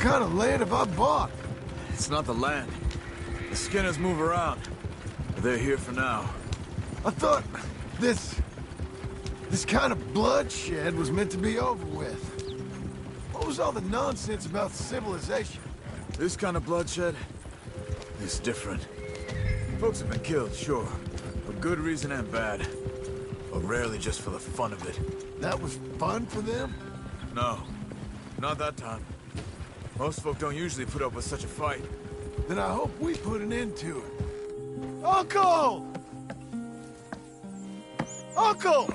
kind of land have I bought? It's not the land. The Skinners move around. They're here for now. I thought this kind of bloodshed was meant to be over with. What was all the nonsense about civilization? This kind of bloodshed is different. Folks have been killed, sure. For good reason and bad. But rarely just for the fun of it. That was fun for them? No. Not that time. Most folk don't usually put up with such a fight. Then I hope we put an end to it. Uncle! Uncle!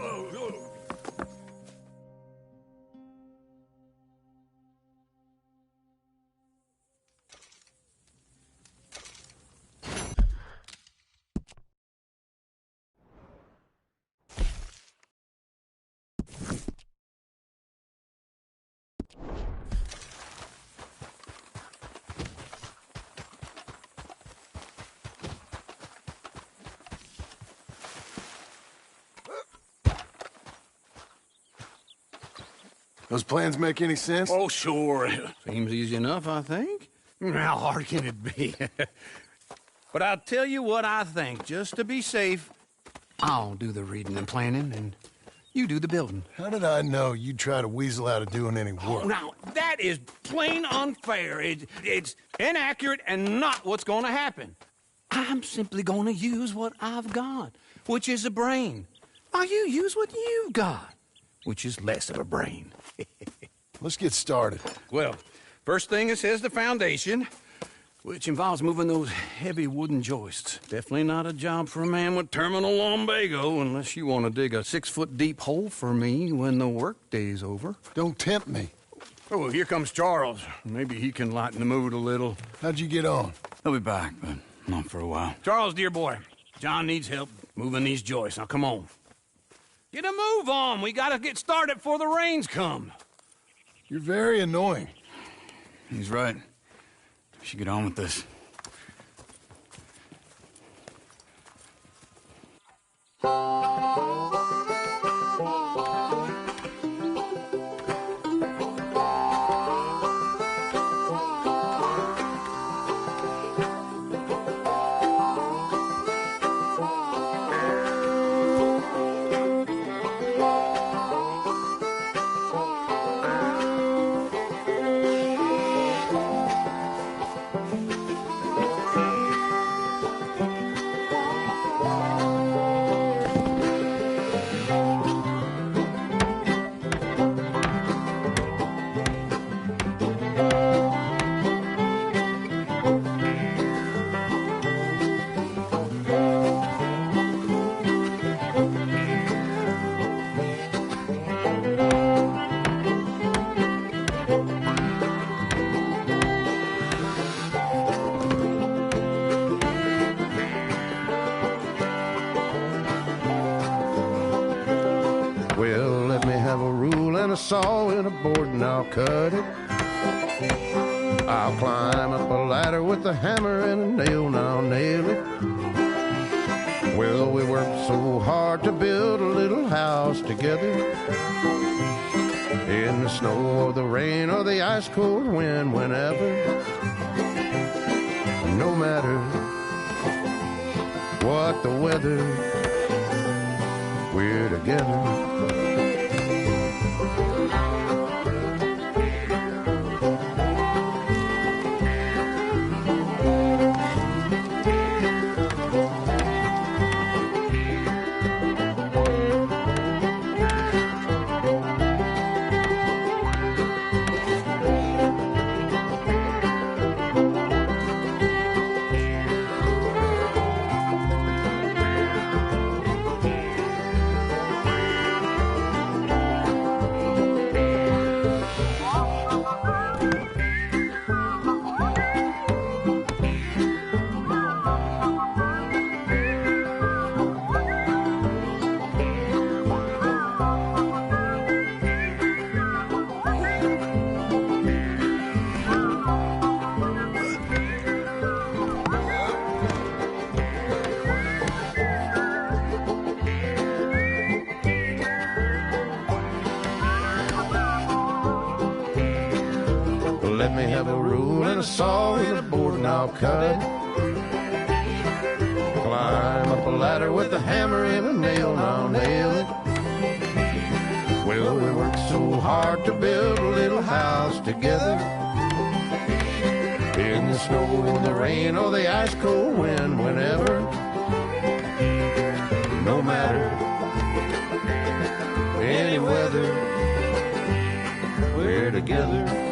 Those plans make any sense? Oh, sure. Seems easy enough, I think. How hard can it be? But I'll tell you what I think. Just to be safe, I'll do the reading and planning, and you do the building. How did I know you'd try to weasel out of doing any work? Now, that is plain unfair. It's inaccurate and not what's going to happen. I'm simply going to use what I've got, which is a brain. While you use what you've got, which is less of a brain. Let's get started. Well, first thing it says the foundation, which involves moving those heavy wooden joists. Definitely not a job for a man with terminal lumbago, unless you want to dig a 6-foot deep hole for me when the workday's over. Don't tempt me. Oh, here comes Charles. Maybe he can lighten the mood a little. How'd you get on? He'll be back, but not for a while. Charles, dear boy, John needs help moving these joists. Now, come on. Get a move on. We gotta get started before the rains come. You're very annoying. He's right. We should get on with this. Well, let me have a rule and a saw and a board and I'll cut it. I'll climb up a ladder with a hammer and a nail and I'll nail it. Well, we worked so hard to build a little house together. In the snow or the rain or the ice cold wind, whenever. No matter what the weather, we're together. have a rule and a saw and a board and I'll cut it. Climb up a ladder with a hammer and a nail and I'll nail it. Well, we worked so hard to build a little house together. In the snow, in the rain, or the ice cold wind, whenever. No matter any weather, we're together.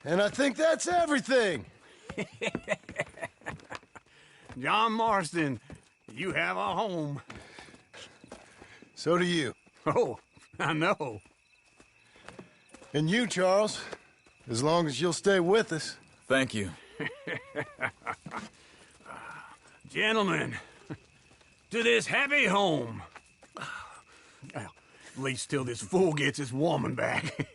And I think that's everything. John Marston, you have a home. So do you. Oh, I know. And you, Charles, as long as you'll stay with us. Thank you. Gentlemen, to this happy home. Well, at least till this fool gets his woman back.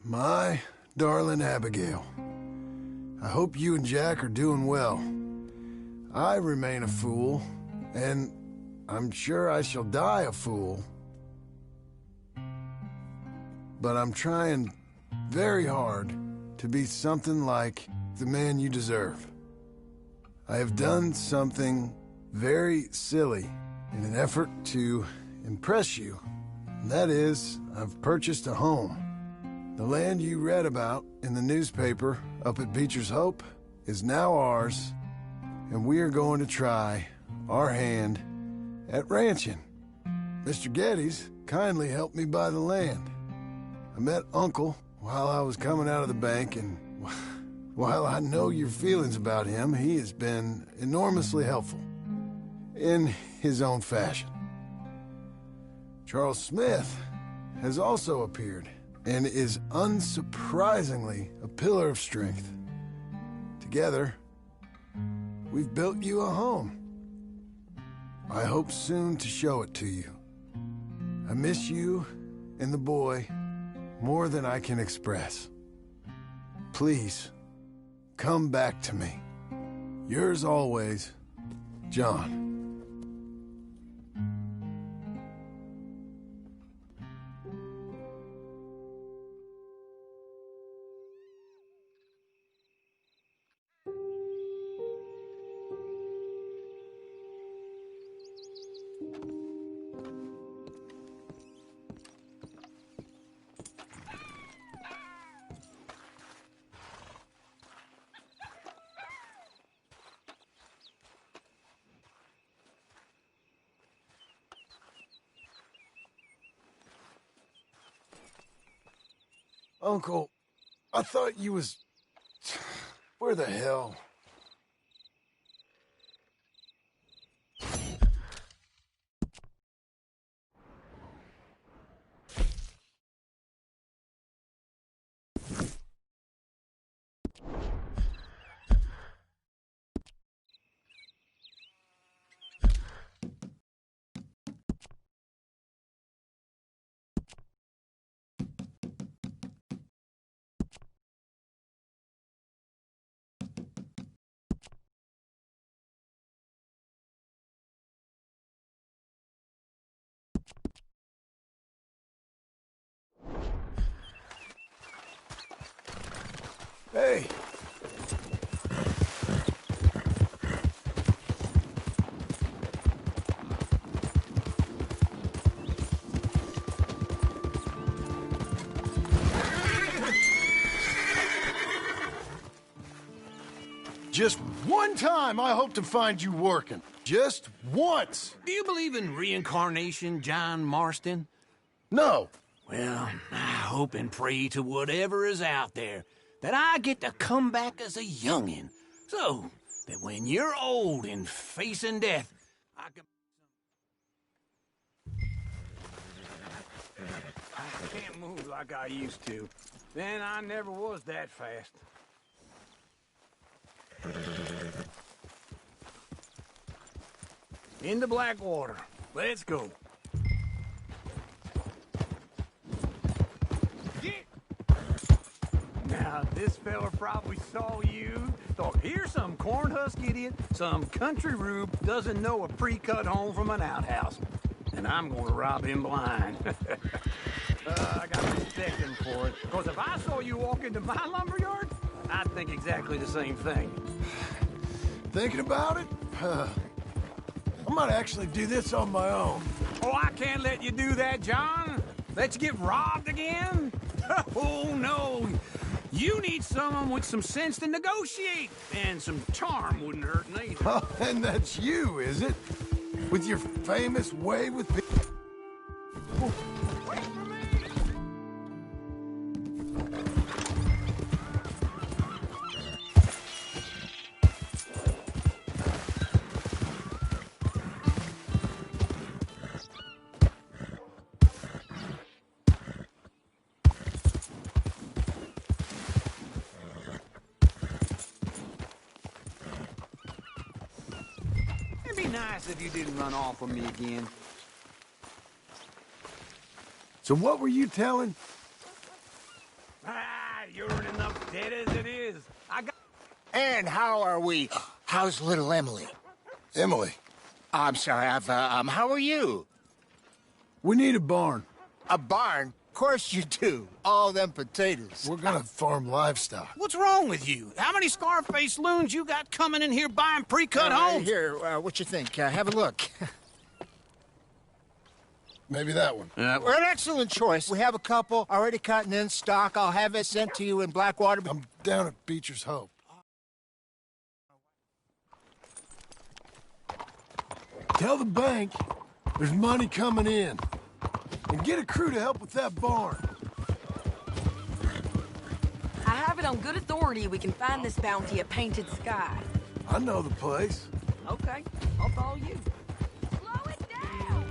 My darling Abigail, I hope you and Jack are doing well. I remain a fool, and I'm sure I shall die a fool. But I'm trying very hard to be something like the man you deserve. I have done something very silly in an effort to impress you. And that is, I've purchased a home. The land you read about in the newspaper up at Beecher's Hope is now ours, and we are going to try our hand at ranching. Mr. Geddes kindly helped me buy the land. I met Uncle while I was coming out of the bank, and while I know your feelings about him, he has been enormously helpful in his own fashion. Charles Smith has also appeared and is unsurprisingly a pillar of strength. Together, we've built you a home. I hope soon to show it to you. I miss you and the boy more than I can express. Please, come back to me. Yours always, John. Uncle, I thought you was... Where the hell? Hey! Just one time I hope to find you working. Just once. Do you believe in reincarnation, John Marston? No. Well, I hope and pray to whatever is out there that I get to come back as a youngin', so that when you're old and facing death, I can't move like I used to. Then I never was that fast. Into Blackwater. Let's go. Get. Now, this fella probably saw you, thought, here's some cornhusk idiot, some country rube doesn't know a pre-cut home from an outhouse. And I'm gonna rob him blind. I gotta respect him for it. Because if I saw you walk into my lumberyard, I'd think exactly the same thing. Thinking about it? I might actually do this on my own. Oh, I can't let you do that, John. Let you get robbed again? Oh, no. You need someone with some sense to negotiate. And some charm wouldn't hurt neither. Oh, and that's you, is it? With your famous way with people? Wait for me! It'd be nice if you didn't run off with me again. So what were you telling? You're in enough debt as it is. I got... And how are we? How's little Emily? Emily, I'm sorry, how are you? we need a barn. A barn? Of course you do. All them potatoes. We're gonna farm livestock. What's wrong with you? How many Scarface loons you got coming in here buying pre-cut homes? Here, what you think? Have a look. Maybe that one. We're an excellent choice. We have a couple already cutting in stock. I'll have it sent to you in Blackwater. I'm down at Beecher's Hope. Tell the bank there's money coming in. And get a crew to help with that barn. I have it on good authority we can find this bounty at Painted Sky. I know the place. Okay, I'll follow you. Slow it down!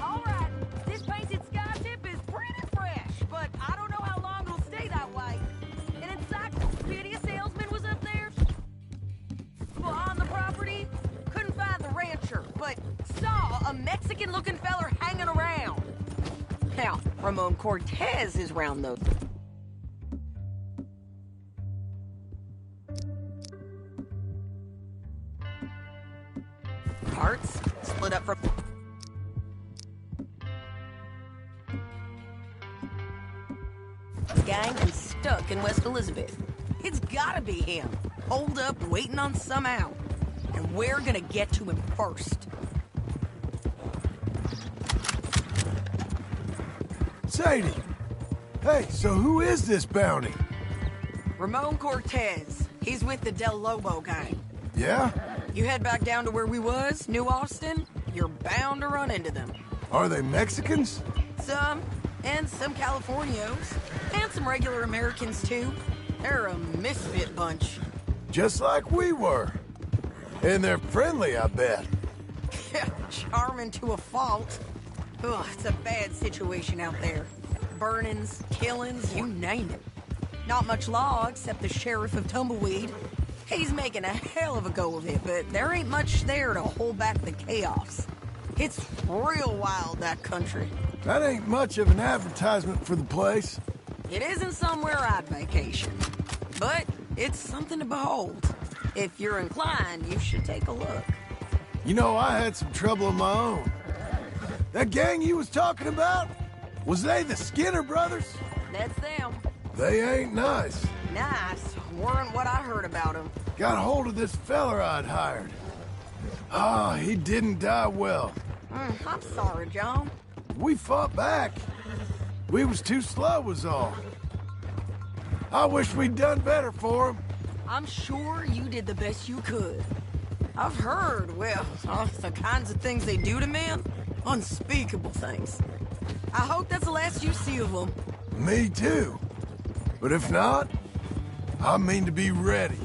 All right, this Painted Sky tip is pretty fresh, but I don't know how long it'll stay that way. An encyclopedia salesman was up there on the property. Couldn't find the rancher, but saw a Mexican-looking feller hanging around. Now, Ramon Cortez is round those. Parts split up from. Gang is stuck in West Elizabeth. It's gotta be him. Holed up, waiting on some out. And we're gonna get to him first. Sadie! Hey, so who is this bounty? Ramon Cortez. He's with the Del Lobo gang. Yeah? You head back down to where we was, New Austin, you're bound to run into them. Are they Mexicans? Some, and some Californios, and some regular Americans too. They're a misfit bunch. Just like we were. And they're friendly, I bet. Charming to a fault. Ugh, it's a bad situation out there. Burnings, killings, you name it. Not much law except the sheriff of Tumbleweed. He's making a hell of a go of it, but there ain't much there to hold back the chaos. It's real wild, that country. That ain't much of an advertisement for the place. It isn't somewhere I'd vacation, but it's something to behold. If you're inclined, you should take a look. You know, I had some trouble of my own. That gang you was talking about? Was they the Skinner brothers? That's them. They ain't nice. Nice. Weren't what I heard about them. Got hold of this feller I'd hired. Ah, he didn't die well. I'm sorry, John. We fought back. We was too slow was all. I wish we'd done better for him. I'm sure you did the best you could. I've heard, well, the kinds of things they do to men. Unspeakable things. I hope that's the last you see of them. Me too. But if not, I mean to be ready.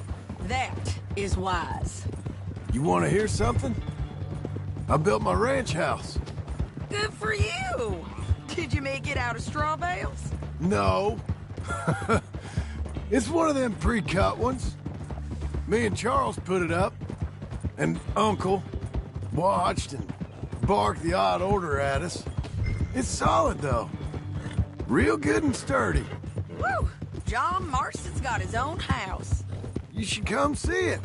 That is wise. You want to hear something? I built my ranch house. Good for you! Did you make it out of straw bales? No. It's one of them pre-cut ones. Me and Charles put it up, and Uncle watched and barked the odd order at us. It's solid, though. Real good and sturdy. Woo! John Marston's got his own house. You should come see it.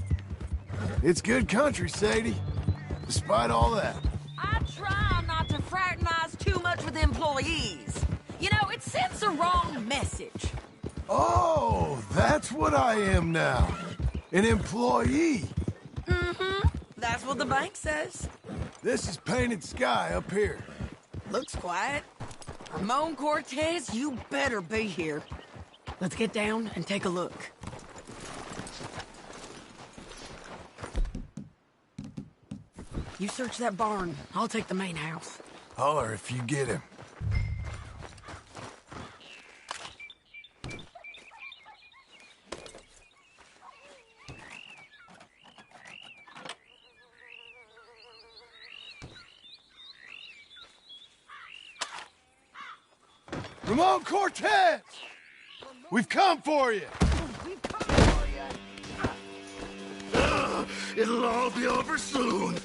It's good country, Sadie. Despite all that. I try not to fraternize too much with employees. You know, it sends the wrong message. Oh, that's what I am now. An employee. Mm-hmm. That's what the bank says. This is painted sky up here. Looks quiet. Ramon Cortez, you better be here. Let's get down and take a look. You search that barn. I'll take the main house. Holler if you get him. Ramon Cortez! We've come for you! It'll all be over soon.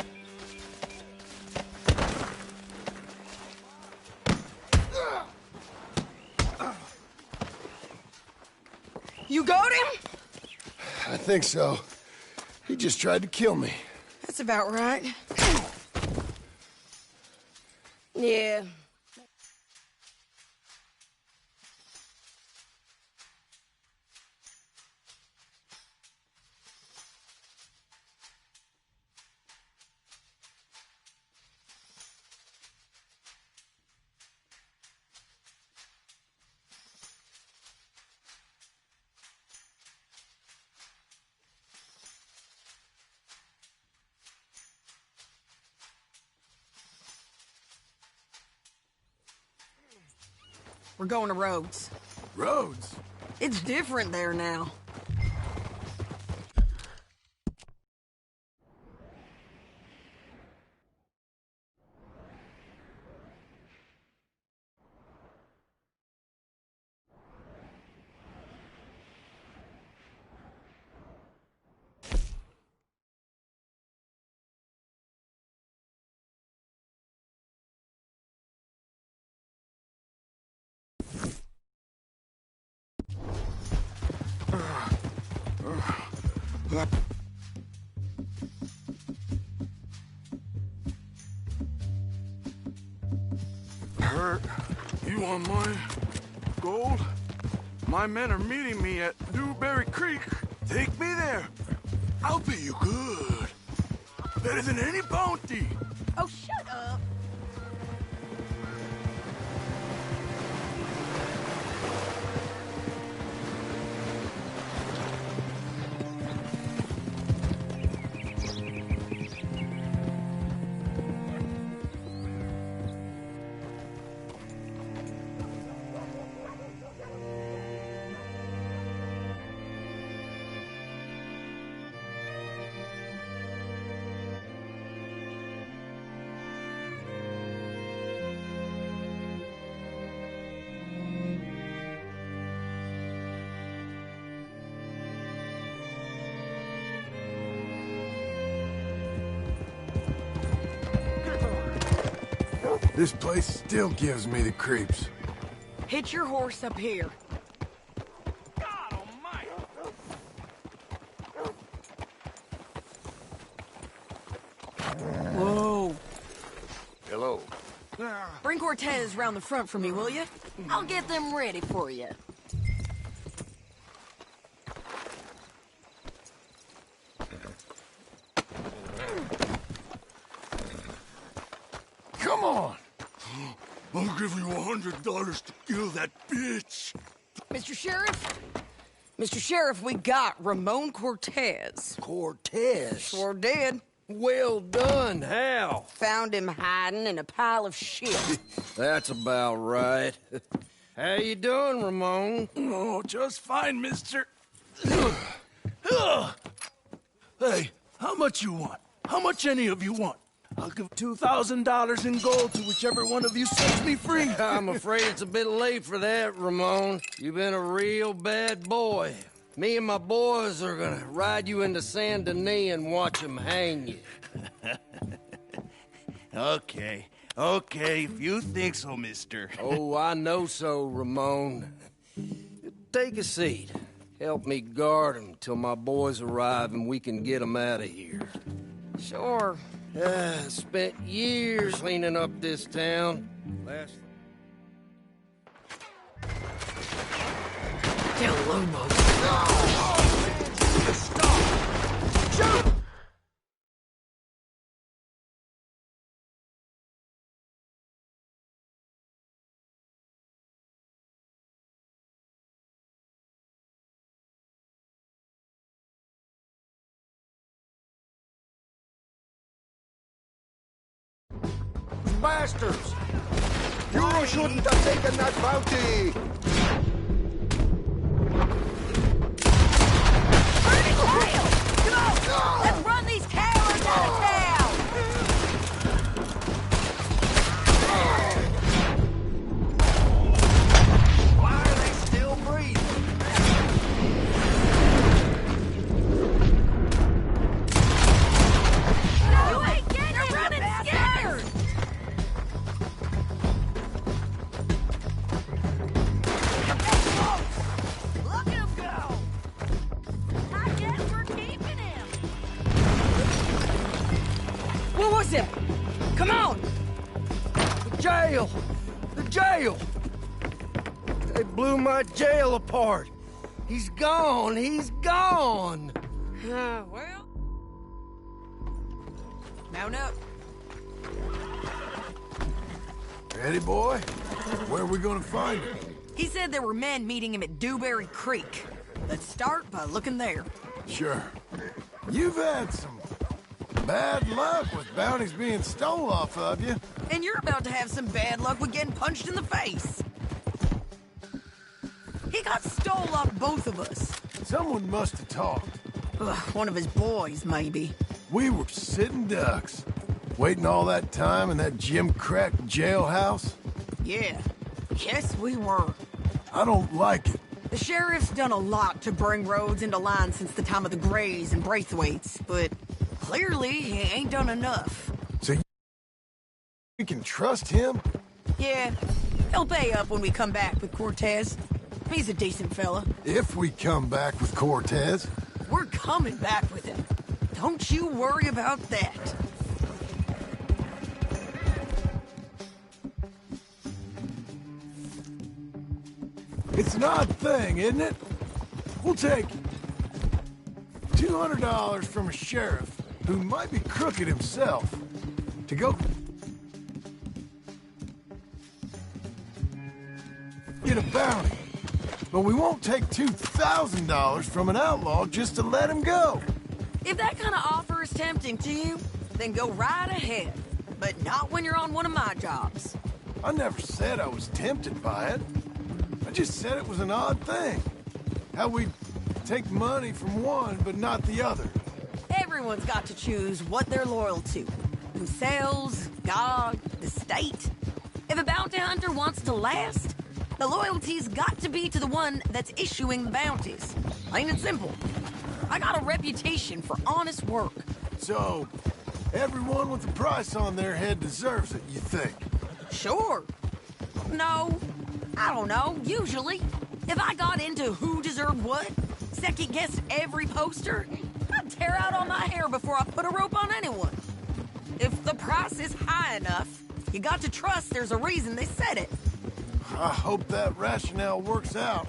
You got him? I think so. He just tried to kill me. That's about right. Yeah. We're going to Rhodes. Rhodes? It's different there now. Hurt. You want my gold? My men are meeting me at Newberry Creek. Take me there. I'll pay you good. Better than any bounty. Oh, shut up. This place still gives me the creeps. Hitch your horse up here. God almighty. Whoa. Hello. Bring Cortez round the front for me, will you? I'll get them ready for you. Come on! I'll give you $100 to kill that bitch. Mr. Sheriff, Mr. Sheriff, we got Ramon Cortez. Cortez? Sure did. Well done. How? Found him hiding in a pile of shit. That's about right. How you doing, Ramon? Oh, just fine, mister. Hey, how much you want? How much any of you want? I'll give $2,000 in gold to whichever one of you sets me free. I'm afraid it's a bit late for that, Ramon. You've been a real bad boy. Me and my boys are gonna ride you into Saint Denis and watch them hang you. Okay, if you think so, mister. Oh, I know so, Ramon. Take a seat. Help me guard him till my boys arrive and we can get them out of here. Sure. Spent years cleaning up this town. Del Lomo. Stop! Shoot! Bastards! You shouldn't have taken that bounty! Burn his tail! Come on! Let's run these cowards out of town! Why are they still breathing? You ain't getting it! You're running scared! Look at him go! I guess we're keeping him! What was it? Come on! The jail! The jail! They blew my jail apart. He's gone! He's gone! Well... Mount up. Ready, boy? Where are we gonna find him? He said there were men meeting him at Dewberry Creek. Let's start by looking there. Sure. You've had some bad luck with bounties being stole off of you. And you're about to have some bad luck with getting punched in the face. He got stole off both of us. Someone must have talked. Ugh, one of his boys, maybe. We were sitting ducks, waiting all that time in that Jim Crack jailhouse. Yeah, yes we were. I don't like it. The sheriff's done a lot to bring roads into line since the time of the Greys and Braithwaites, but clearly he ain't done enough. So you can trust him? Yeah, he'll pay up when we come back with Cortez. He's a decent fella. If we come back with Cortez. We're coming back with him. Don't you worry about that. It's an odd thing, isn't it? We'll take $200 from a sheriff who might be crooked himself to go get a bounty. But we won't take $2,000 from an outlaw just to let him go. If that kind of offer is tempting to you, then go right ahead. But not when you're on one of my jobs. I never said I was tempted by it. I just said it was an odd thing. How we take money from one but not the other. Everyone's got to choose what they're loyal to. Themselves, God, the state. If a bounty hunter wants to last, the loyalty's got to be to the one that's issuing the bounties. Plain and simple. I got a reputation for honest work. So, everyone with a price on their head deserves it, you think? Sure. No, I don't know, usually. If I got into who deserved what, second-guessed every poster, I'd tear out all my hair before I put a rope on anyone. If the price is high enough, you got to trust there's a reason they said it. I hope that rationale works out.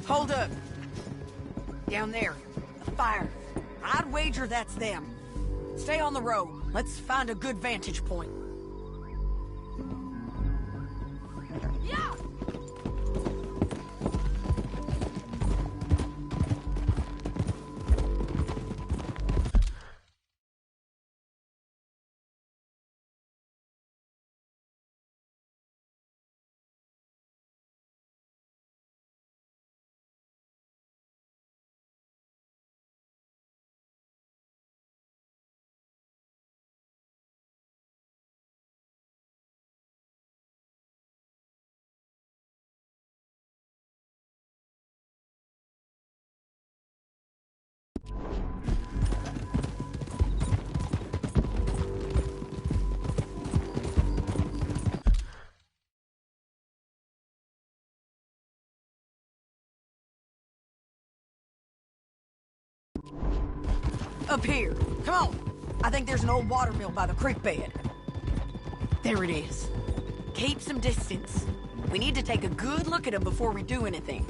Hold up. Down there. A fire. I'd wager that's them. Stay on the road. Let's find a good vantage point. Yeah! Up here. Come on. I think there's an old water mill by the creek bed. There it is. Keep some distance. We need to take a good look at him before we do anything.